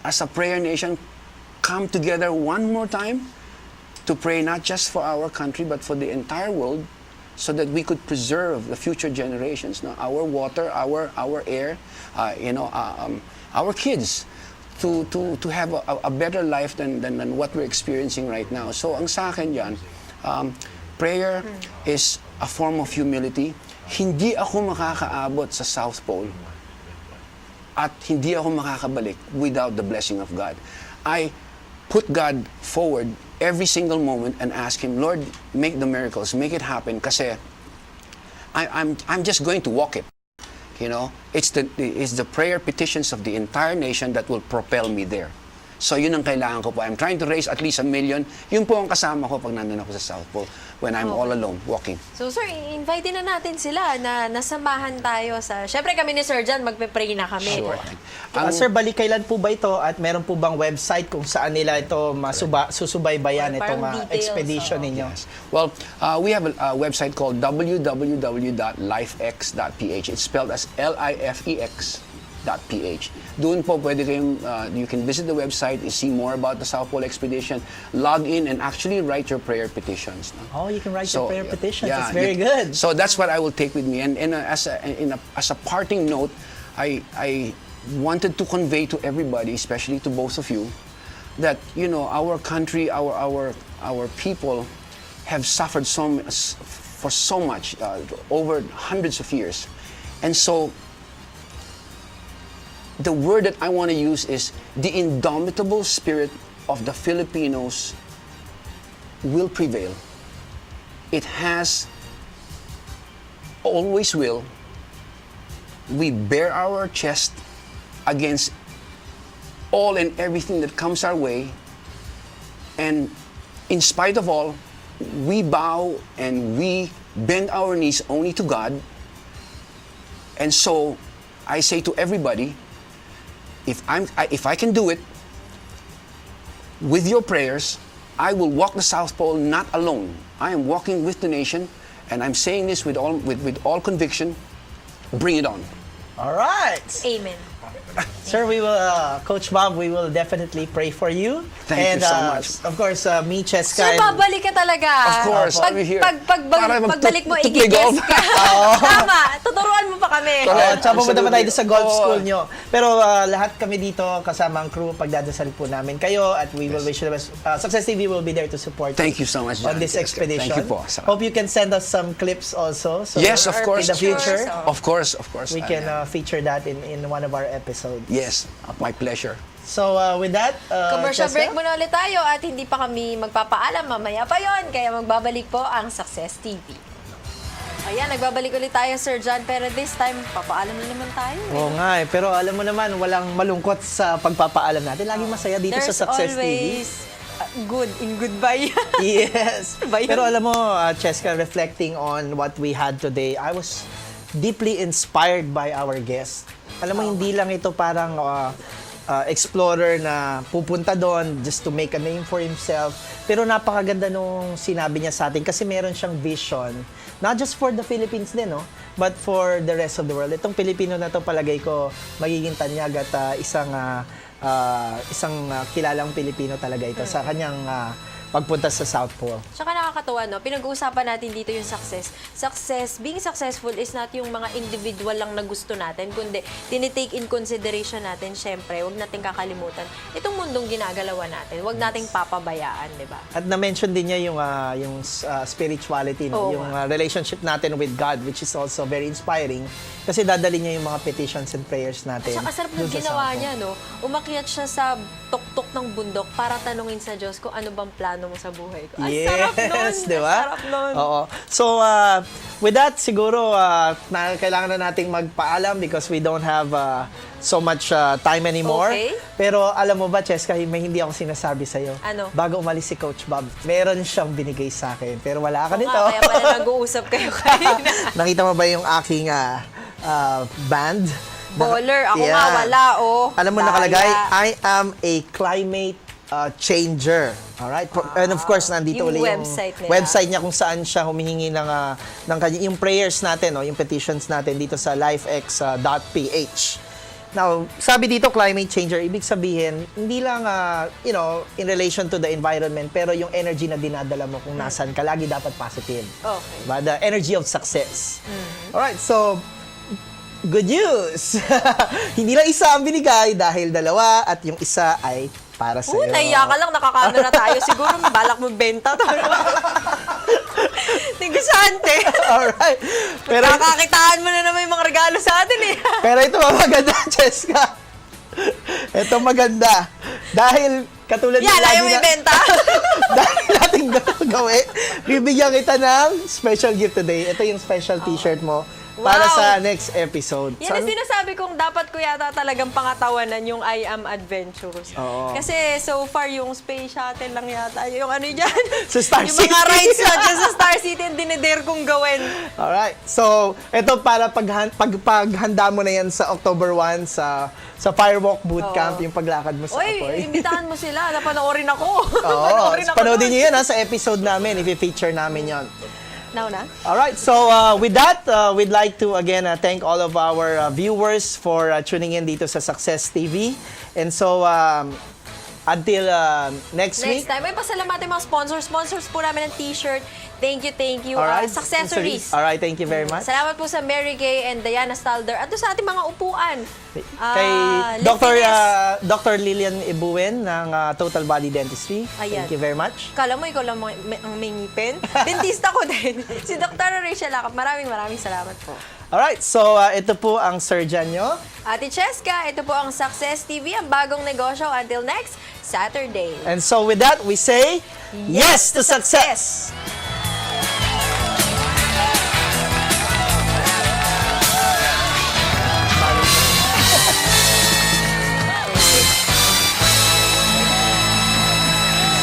as a prayer nation, come together one more time to pray not just for our country but for the entire world, so that we could preserve the future generations, no? Our water, our air, our kids, to have a better life than what we're experiencing right now. So ang sa akin yan, prayer is a form of humility. Hindi ako makakaabot sa South Pole at hindi ako makakabalik without the blessing of God. I put God forward every single moment and ask Him, Lord, make the miracles, make it happen, kasi I'm just going to walk it. It's the prayer petitions of the entire nation that will propel me there. So yun ang kailangan ko po. I'm trying to raise at least 1 million. Yun po ang kasama ko pag nandun ako sa South Pole when I'm all alone walking. So sir, invite na natin sila na nasamahan tayo sa... Syempre kami ni Sir John, magpe-pray na kami. Sure. Sir, balik kailan po ba ito at meron po bang website kung saan nila ito susubaybayan itong expedition ninyo? Yes. Well, we have a website called www.lifex.ph. It's spelled as LIFEX. RHTV.ph. Doon po pwede kayong, you can visit the website, see more about the South Pole Expedition, log in and actually write your prayer petitions. No? Oh, you can write your prayer petitions. Yeah, That's very good. So that's what I will take with me. And as a parting note, I wanted to convey to everybody, especially to both of you, that our country, our people have suffered for so much over hundreds of years, and so the word that I want to use is the indomitable spirit of the Filipinos will prevail. It has, always will. We bear our chest against all and everything that comes our way, and in spite of all, we bow and we bend our knees only to God. And so I say to everybody, if I can do it with your prayers, I will walk the South Pole not alone. I am walking with the nation, and I'm saying this with all conviction. Bring it on. All right. Amen. Sir, we will, Coach Bob, we will definitely pray for you. Thank you so much. Of course, me, Cheska. So, babalik ka talaga. Of course, Pag, I'll be here. pagbalik mo, to play golf. i-guess ka. Tama, tuturuan mo pa kami. Tsaka pumunta pa tayo Absolutely. sa golf Oo. school nyo. Pero lahat kami dito, kasama ang crew, pagdadasal po namin kayo at we will wish you the best. Success TV will be there to support Thank you so much, on John. this Yes, expedition. thank you po. Hope you can send us some clips also. So Yes, of course. in the future, Of course. we can feature that in one of our episodes. Yes, my pleasure. So with that, Commercial Cheska? break muna ulit tayo at hindi pa kami magpapaalam. Mamaya pa yon, kaya magbabalik po ang Success TV. Ayan, nagbabalik ulit tayo, Sir John. Pero this time, papaalam na naman tayo. Oo nga eh. Pero alam mo naman, walang malungkot sa pagpapaalam natin. Lagi masaya dito There's sa Success TV. always good in goodbye. Yes. Ba yun? Pero alam mo, Cheska, reflecting on what we had today, I was deeply inspired by our guest. Alam mo, hindi lang ito parang explorer na pupunta doon just to make a name for himself. Pero napakaganda nung sinabi niya sa atin kasi meron siyang vision, not just for the Philippines din, no? But for the rest of the world. Itong Pilipino na to, palagay ko, magiging tanyag at isang kilalang Pilipino talaga ito sa kanyang pagpunta sa South Pole. Tsaka nakakatuwa, no? Pinag-uusapan natin dito yung success. Being successful is not yung mga individual lang na gusto natin, kundi tinitake in consideration natin, syempre, huwag natin kakalimutan itong mundong ginagalawan natin. Huwag nating papabayaan, di ba? At na-mention din niya yung spirituality, no? Oo Yung nga. relationship natin with God, which is also very inspiring kasi dadali niya yung mga petitions and prayers natin. Tsaka sarap ng dun sa ginawa South Pole. niya, no? Umakyat siya sa tuktok ng bundok para tanungin sa Diyos kung ano bang plano mo sa buhay ko. Ay, sarap nun! di ba? Sarap nun! Oo. So, with that, siguro, kailangan na nating magpaalam because we don't have so much time anymore. Okay. Pero alam mo ba, Cheska, may hindi ako sinasabi sa'yo. Ano? Bago umalis si Coach Bob, meron siyang binigay sa akin. Pero wala ka Oo nito. nga, kaya pala nag-uusap kayo kanina. Nakita mo ba yung aking band? Baller. Ako Yeah. nga, wala, oh. Alam mo Daya. nakalagay, I am a climate changer. Alright? And of course, nandito Yung ulit website nila. website niya kung saan siya humihingi ng yung prayers natin, no? Yung petitions natin dito sa lifex.ph. Now, sabi dito, climate changer, ibig sabihin, hindi lang, in relation to the environment, pero yung energy na dinadala mo kung nasan ka, lagi dapat positive. Okay. Diba? The energy of success. Alright, so, good news! Hindi lang isa ang binigay dahil dalawa at yung isa ay para sa'yo. Naiya ka lang, nakakamera tayo. Siguro balak mo benta. Tinggasante. Alright. Pero, Nakakakitaan mo na naman yung mga regalo sa atin eh. pero ito maganda, Cheska. Ito maganda. Dahil katulad Yan, ayaw mo ibenta? dahil natin gagawin, bibigyan kita ng special gift today. Ito yung special t-shirt mo para Wow. sa next episode. Yan ang sinasabi kong dapat ko yata talagang pangatawanan yung I am adventurous. Oo. Kasi so far yung space shuttle lang yata. Yung ano dyan? Sa Star yung mga City. rides na dyan sa Star City ang dinedare kong gawin. Alright. So, ito para paghanda mo na yan sa October 1 sa Firewalk Bootcamp, Oo. yung paglakad mo sa Uy, Apoy. imbitahan mo sila. Napanoorin ako. Oo. Panoorin ako Panoodin dun. nyo yan sa episode namin. I-feature namin yon. Now na? All right, so with that, we'd like to again thank all of our viewers for tuning in dito sa Success TV. And so, until next week. Next time, ay pasalamatan mga sponsors. Sponsors po namin ng t-shirt. Thank you. All right. Successories. All right, thank you very much. Salamat po sa Mary Kay and Diana Stalder. At doon sa ating mga upuan. Kay Litiness. Dr. Lilian Ibuen ng Total Body Dentistry. Ayan. Thank you very much. Kala mo, ikaw lang ang may ngipin. Dentista ko din. Si Dr. Rachel Lakap. Maraming salamat po. Alright, so ito po ang surgeon nyo. Ate Cheska, ito po ang Success TV, ang bagong negosyo until next Saturday. And so with that, we say, yes to success!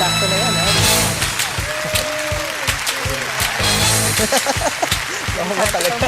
Sakto na yan, eh. Oo ba talaga?